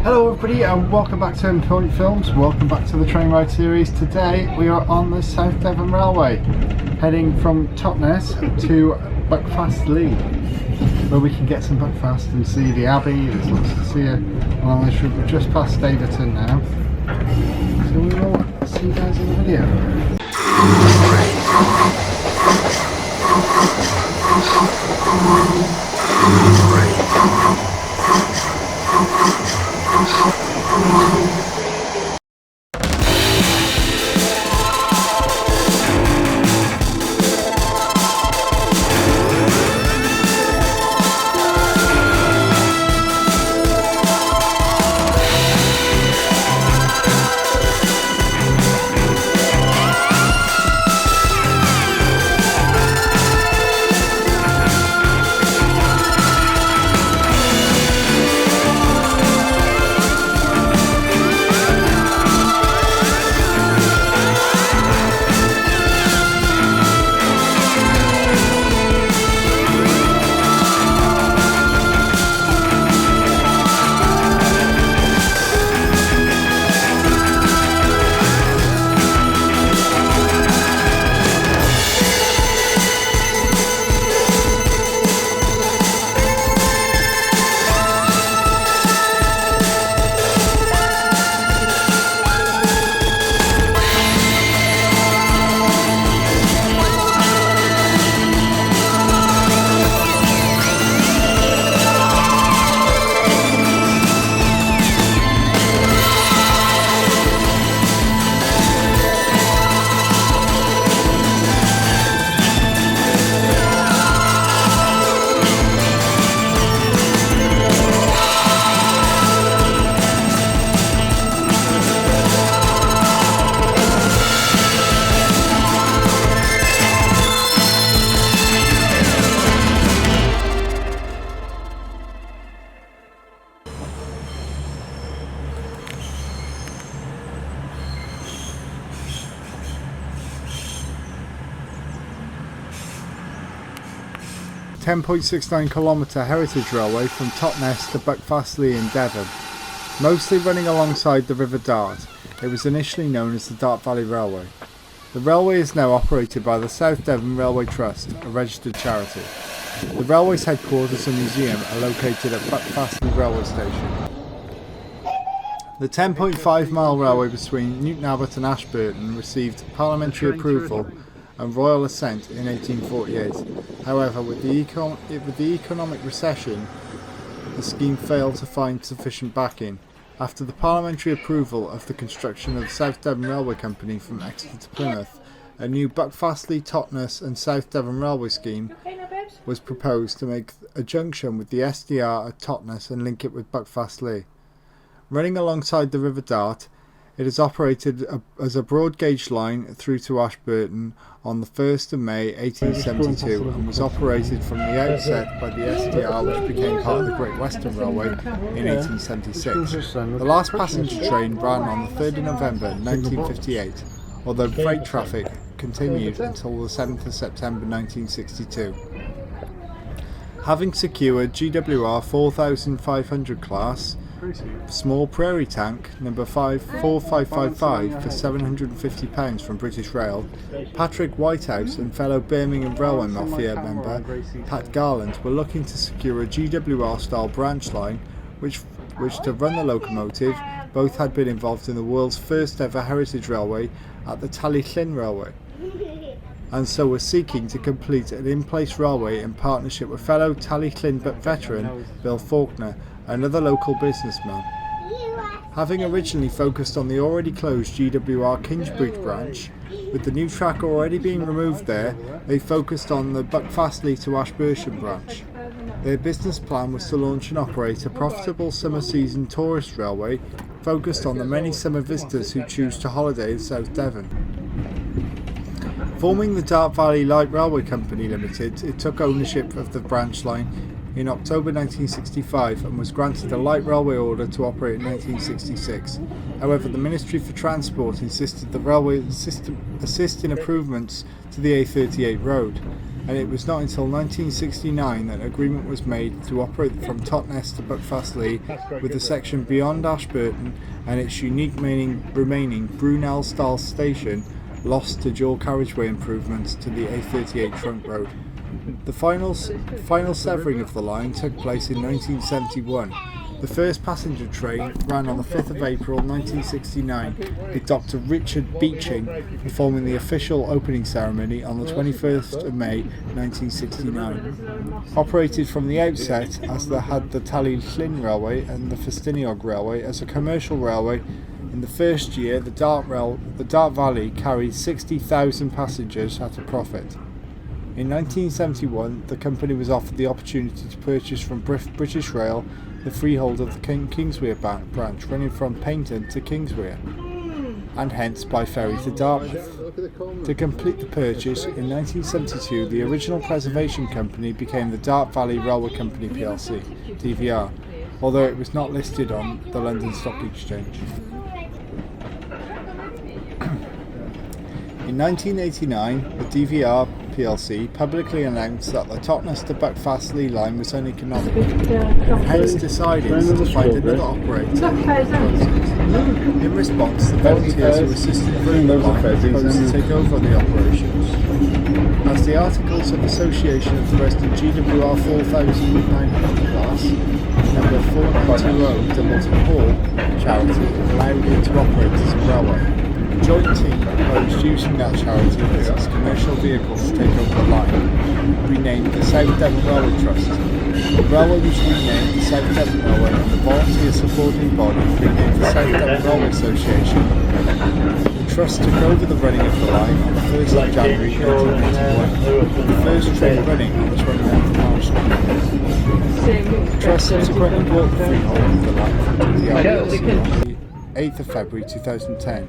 Hello everybody and welcome back to UrbanPointFilms, welcome back to the TRAINRIDE Series. Today we are on the South Devon Railway, heading from Totnes to Buckfastleigh, where we can get some buckfast and see the Abbey. There's lots to see along this route. We're just past Staverton now, so we will see you guys in the video. .69km heritage railway from Totnes to Buckfastleigh in Devon, mostly running alongside the River Dart. It was initially known as the Dartmouth Valley Railway. The railway is now operated by the South Devon Railway Trust, a registered charity. The railway's headquarters and museum are located at Buckfastleigh railway station. The 10.5 mile railway between Newton Abbot and Ashburton received parliamentary approval and royal assent in 1848. However, with the economic recession, the scheme failed to find sufficient backing. After the parliamentary approval of the construction of the South Devon Railway Company from Exeter to Plymouth, a new Buckfastleigh, Totnes and South Devon Railway scheme was proposed to make a junction with the SDR at Totnes and link it with Buckfastleigh. Running alongside the River Dart, it is operated as a broad gauge line through to Ashburton on the 1st of May 1872 and was operated from the outset by the SDR, which became part of the Great Western Railway in 1876. The last passenger train ran on the 3rd of November 1958, although freight traffic continued until the 7th of September 1962. Having secured GWR 4500 class small prairie tank number 4555 for £750 from British Rail, Patrick Whitehouse and fellow Birmingham Railway Mafia member Pat Garland were looking to secure a GWR style branch line which to run the locomotive. Both had been involved in the world's first ever heritage railway at the Tallyllyn Railway, and so were seeking to complete an in-place railway in partnership with fellow Tallyllyn veteran Bill Faulkner, another local businessman. Having originally focused on the already closed GWR Kingsbridge branch, with the new track already being removed there, they focused on the Buckfastleigh to Ashburton branch. Their business plan was to launch and operate a profitable summer season tourist railway focused on the many summer visitors who choose to holiday in South Devon. Forming the Dartmouth Valley Light Railway Company Limited, it took ownership of the branch line in October 1965 and was granted a light railway order to operate in 1966. However, the Ministry for Transport insisted the railway assist in improvements to the A38 road. and it was not until 1969 that an agreement was made to operate from Totnes to Buckfastleigh, with the section beyond Ashburton and its unique remaining Brunel-style station lost to dual carriageway improvements to the A38 trunk road. The final severing of the line took place in 1971. The first passenger train ran on the 5th of April 1969, with Dr. Richard Beeching performing the official opening ceremony on the 21st of May 1969. Operated from the outset as the Plym Railway and the Festiniog Railway as a commercial railway, in the first year the Dart Valley carried 60,000 passengers at a profit. In 1971, the company was offered the opportunity to purchase from British Rail the freehold of the Kingswear branch running from Paignton to Kingswear, and hence by ferry to Dartmouth. To complete the purchase, in 1972 the original preservation company became the Dart Valley Railway Company plc, DVR, although it was not listed on the London Stock Exchange. In 1989, the DVR plc publicly announced that the Totnes to Buckfastleigh line was uneconomic, and hence decided to find another operator. In response, the volunteers who assisted running the line proposed to take over the operations. As the Articles of Association of the Resident GWR 4900 class, number 4920 Dumbleton Hall charity allowed it to operate as a railway. The joint team proposed using that charity as its commercial vehicle to take over the line, renamed the South Devon Railway Trust. The railway was renamed the South Devon Railway, and the volunteer supporting body renamed the South Devon Railway Association. The trust took over the running of the line on the 1st of January 1981, the first train running on the 29th of March. The trust subsequently bought the freehold of the line from the RBLC on the 8th of February 2010.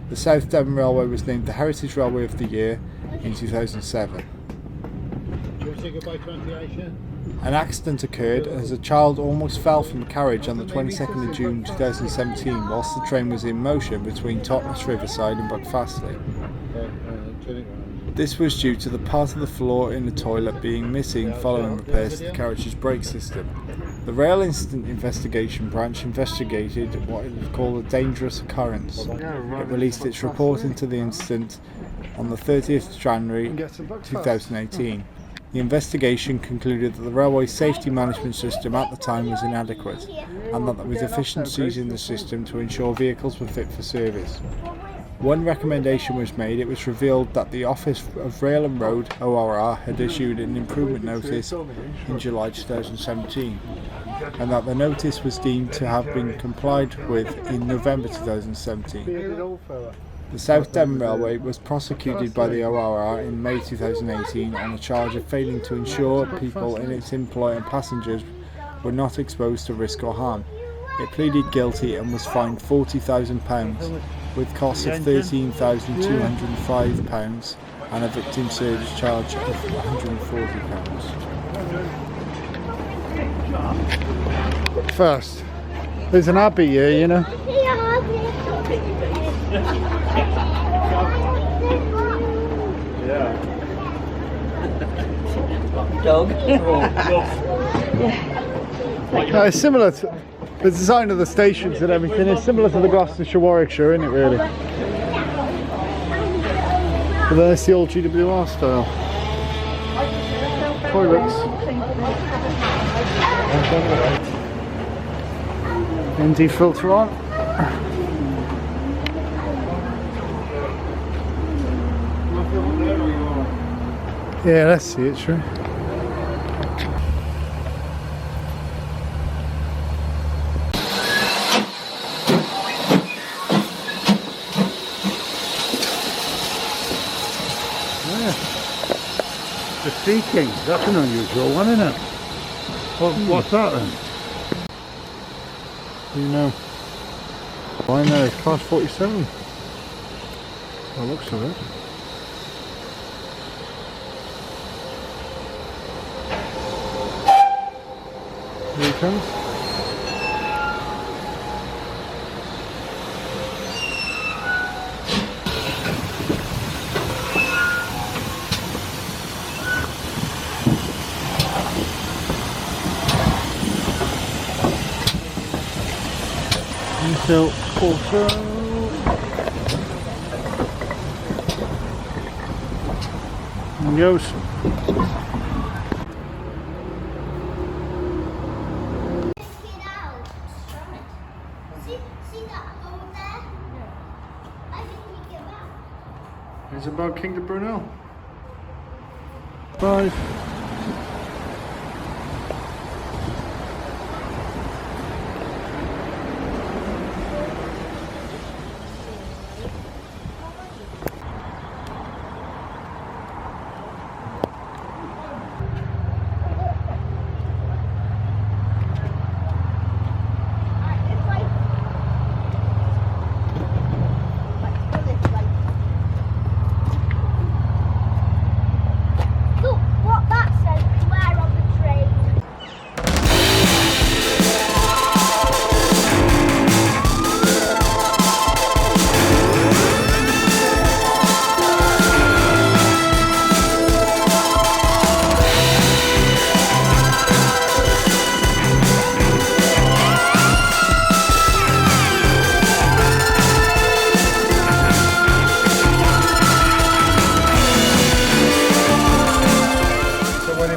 The South Devon Railway was named the Heritage Railway of the Year in 2007. An accident occurred as a child almost fell from a carriage on the 22nd of June 2017 whilst the train was in motion between Totnes Riverside and Buckfastleigh. This was due to the part of the floor in the toilet being missing following repairs to the carriage's brake system. The Rail Incident Investigation Branch investigated what it was called a dangerous occurrence. It released its report into the incident on the 30th of January 2018. The investigation concluded that the railway's safety management system at the time was inadequate, and that there was deficiencies in the system to ensure vehicles were fit for service. One recommendation was made. It was revealed that the Office of Rail and Road (ORR) had issued an improvement notice in July 2017, and that the notice was deemed to have been complied with in November 2017. The South Devon Railway was prosecuted by the ORR in May 2018 on the charge of failing to ensure people in its employ and passengers were not exposed to risk or harm. It pleaded guilty and was fined £40,000, with costs of £13,205 and a victim service charge of £140. First, there's an abbey here, you know. Dog. It's similar to the design of the stations and everything. It's similar to the Gloucestershire Warwickshire, isn't it, really? But then it's the old GWR style. Toilets. ND filter on. Yeah, let's see it, sure. The Sea King, that's an unusual one, isn't it? What's that then? You know. Why no, it's class 47. That looks of it. Here he comes. until also goes. Isambard Kingdom Brunel. 5.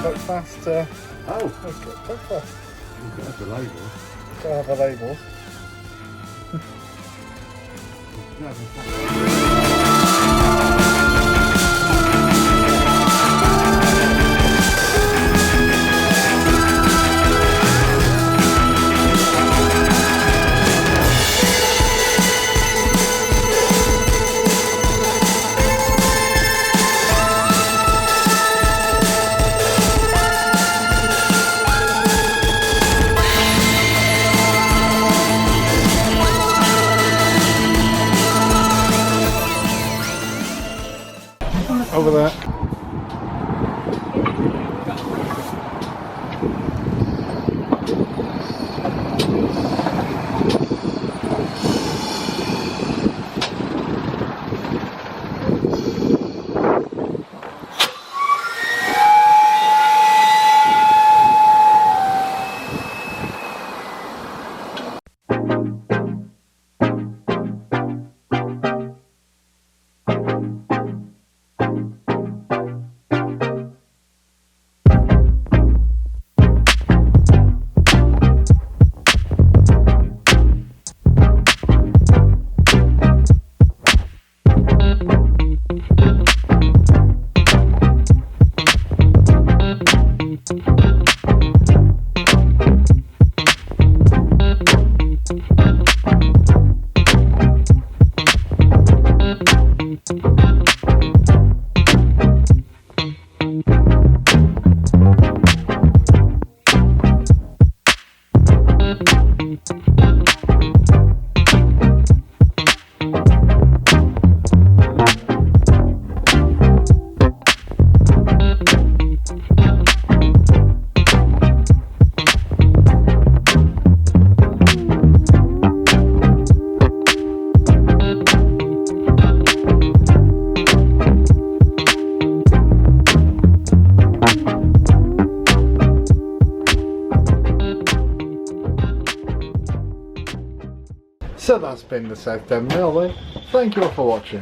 Buckfast. Oh, Let's get Buckfast. you've got the label. Gotta have a label. Over there. So that's been the South Devon Railway. Thank you all for watching.